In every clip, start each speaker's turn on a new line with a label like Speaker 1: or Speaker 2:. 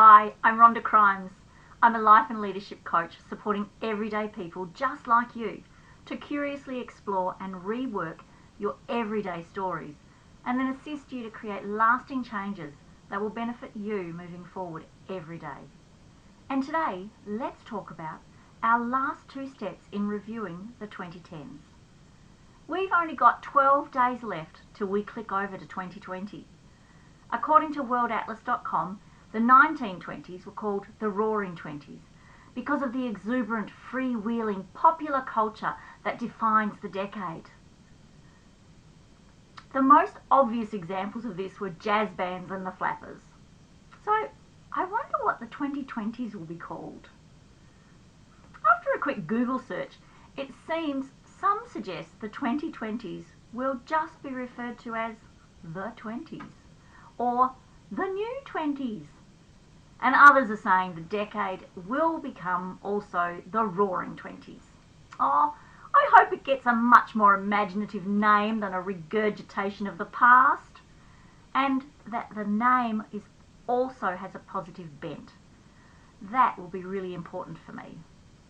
Speaker 1: Hi, I'm Rhonda Chrimes. I'm a life and leadership coach supporting everyday people just like you to curiously explore and rework your everyday stories and then assist you to create lasting changes that will benefit you moving forward every day. And today, let's talk about our last 2 steps in reviewing the 2010s. We've only got 12 days left till we click over to 2020. According to worldatlas.com, the 1920s were called the Roaring Twenties because of the exuberant, freewheeling, popular culture that defines the decade. The most obvious examples of this were jazz bands and the Flappers. So I wonder what the 2020s will be called. After a quick Google search, it seems some suggest the 2020s will just be referred to as the 20s or the new 20s. And others are saying the decade will become also the Roaring Twenties. Oh, I hope it gets a much more imaginative name than a regurgitation of the past, and that the name also has a positive bent. That will be really important for me.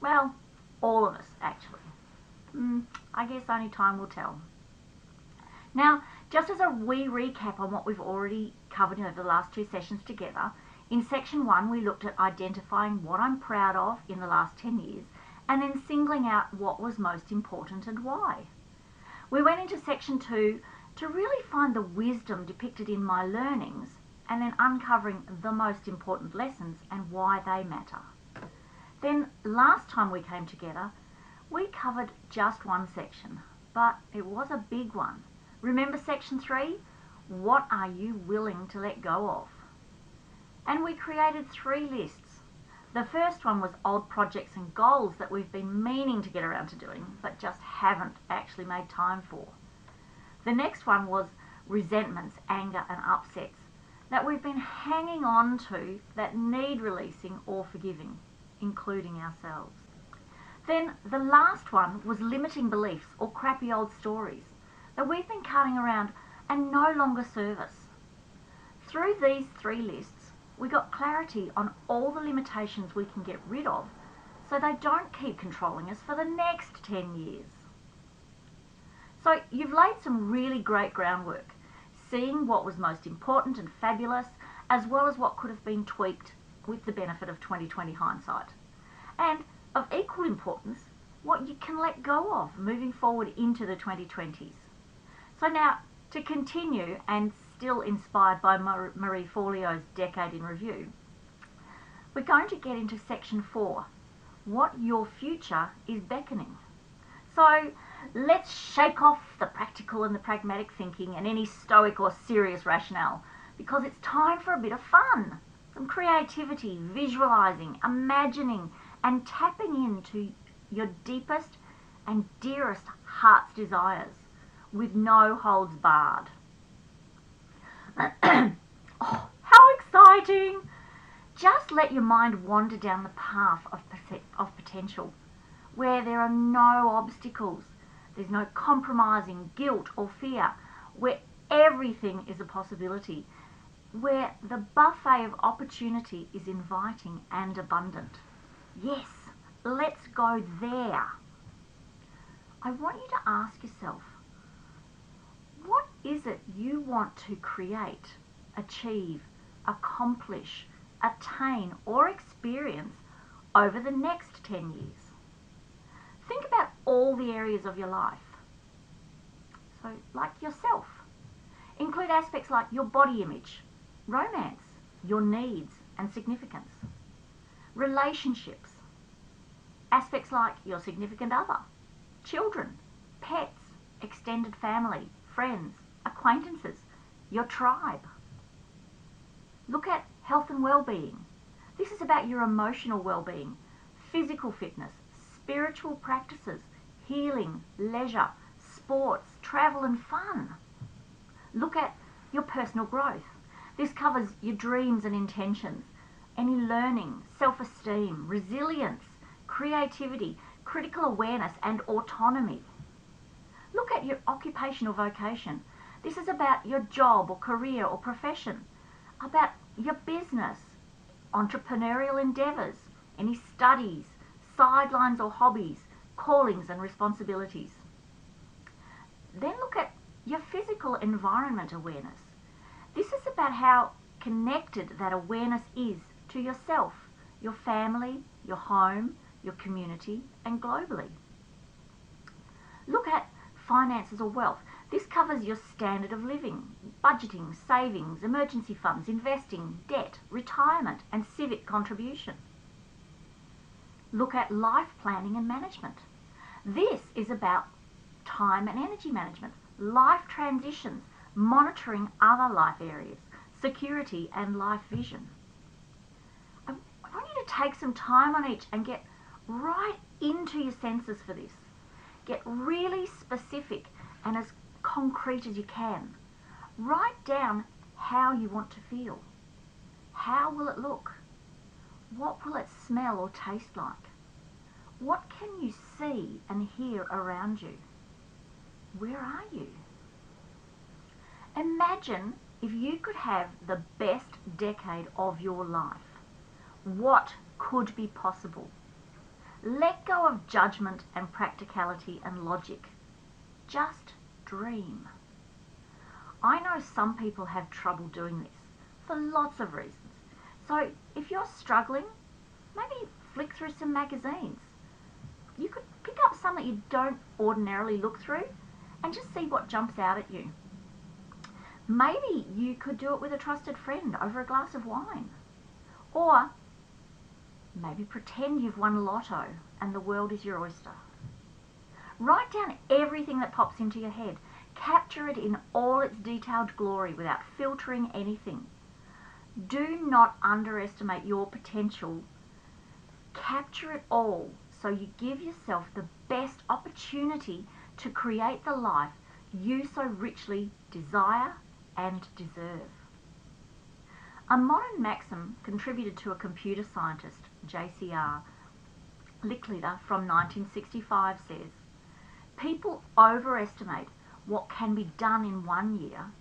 Speaker 1: Well, all of us actually. I guess only time will tell. Now, just as a wee recap on what we've already covered over the last 2 sessions together, in section 1 we looked at identifying what I'm proud of in the last 10 years and then singling out what was most important and why. We went into section 2 to really find the wisdom depicted in my learnings and then uncovering the most important lessons and why they matter. Then last time we came together, we covered just one section, but it was a big one. Remember section 3? What are you willing to let go of? And we created 3 lists. The first one was old projects and goals that we've been meaning to get around to doing, but just haven't actually made time for. The next one was resentments, anger and upsets that we've been hanging on to that need releasing or forgiving, including ourselves. Then the last one was limiting beliefs or crappy old stories that we've been carrying around and no longer serve us. Through these 3 lists, we got clarity on all the limitations we can get rid of so they don't keep controlling us for the next 10 years. So you've laid some really great groundwork, seeing what was most important and fabulous, as well as what could have been tweaked with the benefit of 2020 hindsight. And of equal importance, what you can let go of moving forward into the 2020s. So now, to continue, and still inspired by Marie Forleo's Decade in Review, we're going to get into section 4, what your future is beckoning. So let's shake off the practical and the pragmatic thinking and any stoic or serious rationale, because it's time for a bit of fun, some creativity, visualizing, imagining, and tapping into your deepest and dearest heart's desires with no holds barred. Oh, how exciting! Just let your mind wander down the path of potential, where there are no obstacles, there's no compromising guilt or fear, where everything is a possibility, where the buffet of opportunity is inviting and abundant. Yes, let's go there. I want you to ask yourself, what is it you want to create, achieve, accomplish, attain, or experience over the next 10 years? Think about all the areas of your life. So, like yourself. Include aspects like your body image, romance, your needs and significance, relationships, aspects like your significant other, children, pets, extended family, friends, acquaintances, your tribe. Look at health and well-being. This is about your emotional well-being, physical fitness, spiritual practices, healing, leisure, sports, travel and fun. Look at your personal growth. This covers your dreams and intentions, any learning, self-esteem, resilience, creativity, critical awareness and autonomy. Look at your occupation or vocation. This is about your job or career or profession, about your business, entrepreneurial endeavours, any studies, sidelines or hobbies, callings and responsibilities. Then look at your physical environment awareness. This is about how connected that awareness is to yourself, your family, your home, your community, and globally. Look at finances or wealth. This covers your standard of living, budgeting, savings, emergency funds, investing, debt, retirement, and civic contribution. Look at life planning and management. This is about time and energy management, life transitions, monitoring other life areas, security and life vision. I want you to take some time on each and get right into your senses for this. Get really specific and as concrete as you can. Write down how you want to feel. How will it look? What will it smell or taste like? What can you see and hear around you? Where are you? Imagine if you could have the best decade of your life. What could be possible? Let go of judgment and practicality and logic. Just dream. I know some people have trouble doing this for lots of reasons. So if you're struggling, maybe flick through some magazines. You could pick up some that you don't ordinarily look through and just see what jumps out at you. Maybe you could do it with a trusted friend over a glass of wine. Or maybe pretend you've won lotto and the world is your oyster. Write down everything that pops into your head. Capture it in all its detailed glory without filtering anything. Do not underestimate your potential. Capture it all so you give yourself the best opportunity to create the life you so richly desire and deserve. A modern maxim contributed to a computer scientist, JCR Licklider, from 1965 says, "People overestimate what can be done in 1 year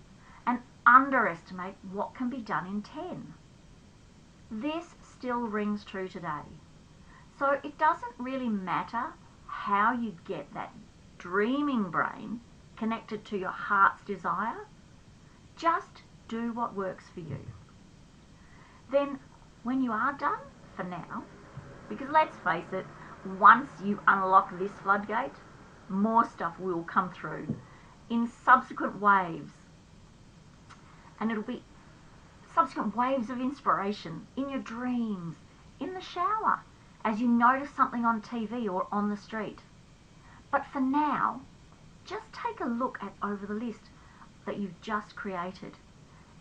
Speaker 1: and underestimate what can be done in 10. This still rings true today. So it doesn't really matter how you get that dreaming brain connected to your heart's desire. Just do what works for you. Then when you are done, for now, because let's face it, once you unlock this floodgate, more stuff will come through in subsequent waves. And it'll be subsequent waves of inspiration in your dreams, in the shower, as you notice something on TV or on the street. But for now, just take a look at over the list that you've just created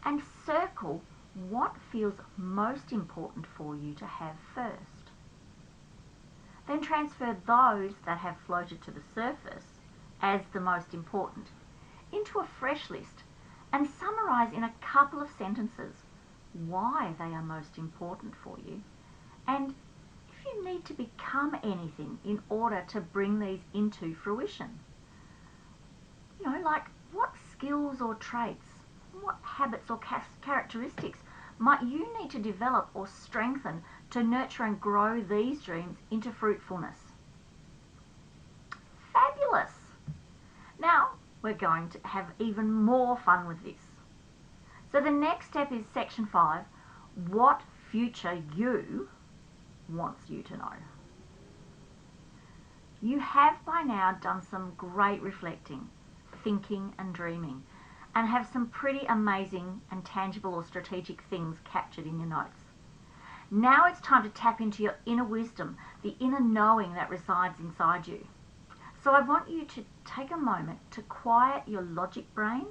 Speaker 1: and circle what feels most important for you to have first. Then transfer those that have floated to the surface as the most important into a fresh list and summarize in a couple of sentences why they are most important for you and if you need to become anything in order to bring these into fruition. You know, like what skills or traits, what habits or characteristics might you need to develop or strengthen to nurture and grow these dreams into fruitfulness? Fabulous! Now we're going to have even more fun with this. So the next step is section 5, what future you wants you to know. You have by now done some great reflecting, thinking and dreaming, and have some pretty amazing and tangible or strategic things captured in your notes. Now it's time to tap into your inner wisdom, the inner knowing that resides inside you. So I want you to take a moment to quiet your logic brain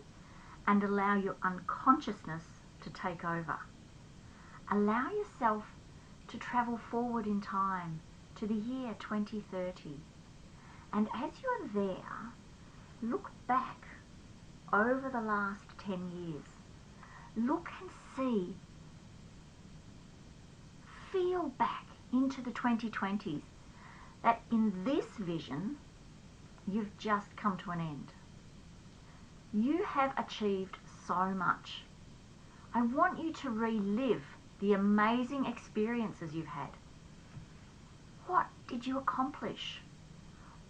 Speaker 1: and allow your unconsciousness to take over. Allow yourself to travel forward in time to the year 2030. And as you are there, look back over the last 10 years. Look and see, feel back into the 2020s, that in this vision, you've just come to an end. You have achieved so much. I want you to relive the amazing experiences you've had. What did you accomplish?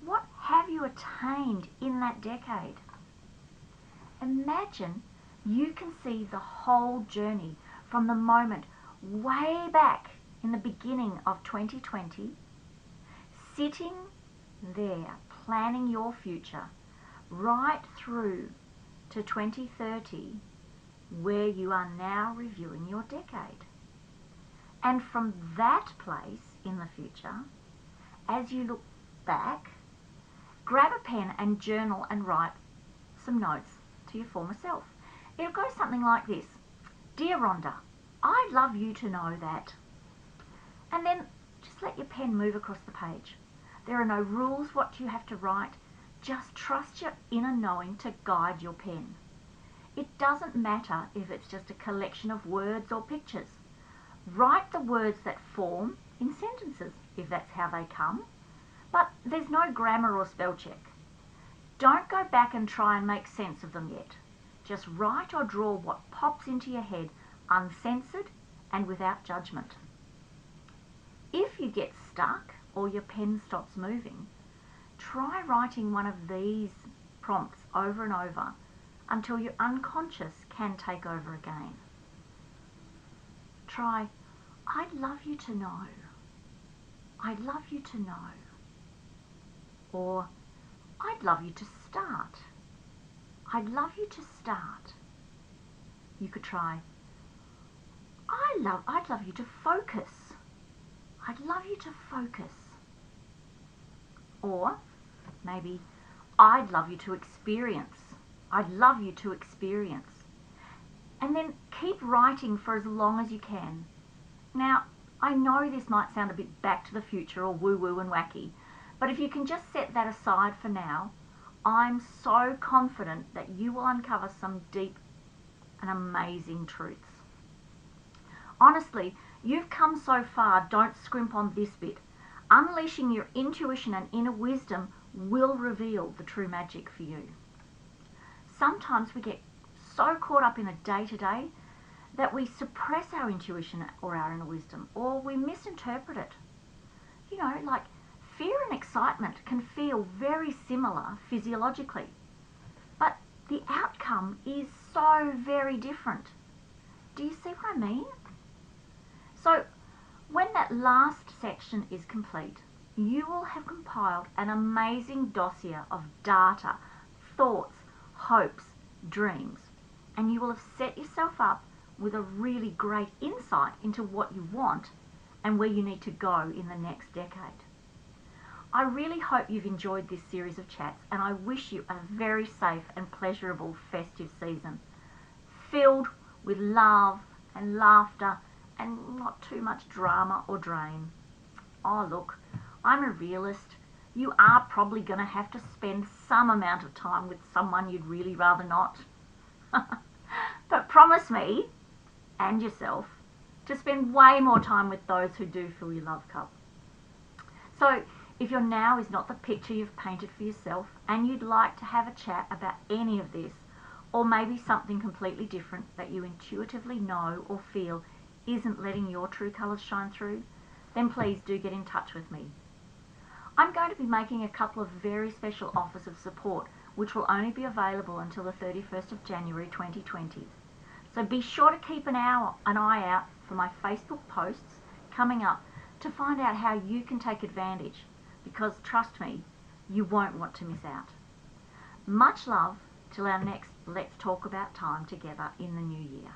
Speaker 1: What have you attained in that decade? Imagine you can see the whole journey from the moment way back in the beginning of 2020, sitting there planning your future right through to 2030, where you are now reviewing your decade. And from that place in the future, as you look back, grab a pen and journal and write some notes to your former self. It'll go something like this. Dear Rhonda, I'd love you to know that. And then just let your pen move across the page. There are no rules what you have to write. Just trust your inner knowing to guide your pen. It doesn't matter if it's just a collection of words or pictures. Write the words that form in sentences, if that's how they come. But there's no grammar or spell check. Don't go back and try and make sense of them yet. Just write or draw what pops into your head, uncensored and without judgment. If you get stuck or your pen stops moving, try writing one of these prompts over and over until your unconscious can take over again. Try, I'd love you to know. I'd love you to know. Or, I'd love you to start. I'd love you to start. You could try, I'd love you to focus. I'd love you to focus. Or maybe, I'd love you to experience. I'd love you to experience. And then keep writing for as long as you can. Now, I know this might sound a bit back to the future or woo-woo and wacky, but if you can just set that aside for now, I'm so confident that you will uncover some deep and amazing truths. Honestly, you've come so far, don't scrimp on this bit. Unleashing your intuition and inner wisdom will reveal the true magic for you. Sometimes we get so caught up in the day-to-day that we suppress our intuition or our inner wisdom, or we misinterpret it. You know, like fear and excitement can feel very similar physiologically, but the outcome is so very different. Do you see what I mean? So when that last section is complete, you will have compiled an amazing dossier of data, thoughts, hopes, dreams, and you will have set yourself up with a really great insight into what you want and where you need to go in the next decade. I really hope you've enjoyed this series of chats, and I wish you a very safe and pleasurable festive season, filled with love and laughter and not too much drama or drain. Oh look, I'm a realist. You are probably going to have to spend some amount of time with someone you'd really rather not. But promise me, and yourself, to spend way more time with those who do fill your love cup. So if your now is not the picture you've painted for yourself and you'd like to have a chat about any of this, or maybe something completely different that you intuitively know or feel isn't letting your true colours shine through, then please do get in touch with me. I'm going to be making a couple of very special offers of support which will only be available until the 31st of January 2020. So be sure to keep an eye out for my Facebook posts coming up to find out how you can take advantage, because trust me, you won't want to miss out. Much love till our next Let's Talk About time together in the new year.